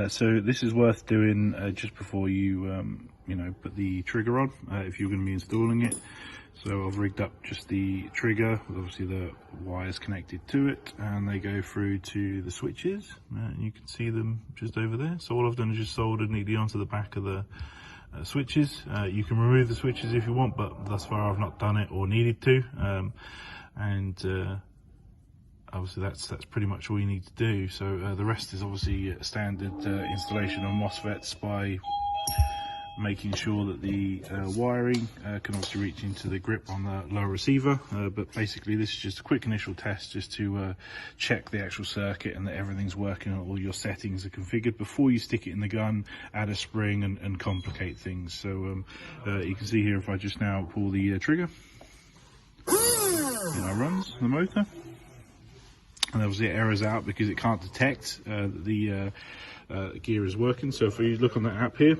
So this is worth doing just before you put the trigger on, if you're going to be installing it. So I've rigged up just the trigger, obviously the wires connected to it, and they go through to the switches, and you can see them just over there. So all I've done is just soldered neatly onto the back of the switches. You can remove the switches if you want, but thus far I've not done it or needed to. Obviously that's pretty much all you need to do. So the rest is obviously standard installation of MOSFETs by making sure that the wiring can obviously reach into the grip on the lower receiver, but basically this is just a quick initial test just to check the actual circuit and that everything's working and all your settings are configured before you stick it in the gun, add a spring and complicate things. So you can see here, if I just now pull the trigger, it now runs the motor, and obviously it errors out because it can't detect the gear is working. So if we look on the app here,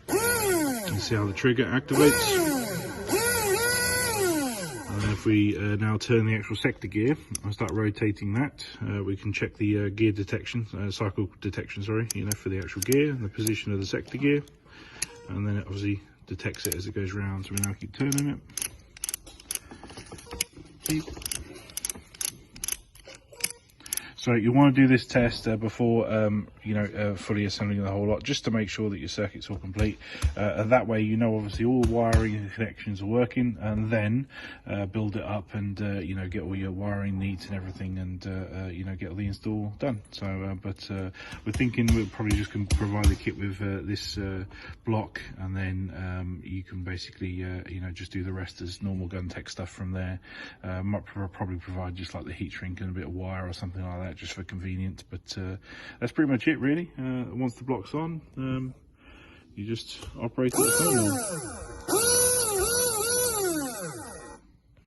you see how the trigger activates, and then if we now turn the actual sector gear and start rotating that, we can check the gear detection, cycle detection, sorry, for the actual gear and the position of the sector gear, and then it obviously detects it as it goes round. So we now keep turning it. Beep. So you want to do this test before, fully assembling the whole lot, just to make sure that your circuit's all complete. That way, obviously all wiring and connections are working, and then build it up and, get all your wiring needs and everything, and, get all the install done. So, but we're thinking we're probably just going to provide the kit with this block, and then you can basically, just do the rest as normal gun tech stuff from there. Might probably provide just like the heat shrink and a bit of wire or something like that, just for convenience, but that's pretty much it really. Once the block's on, you just operate it as normal.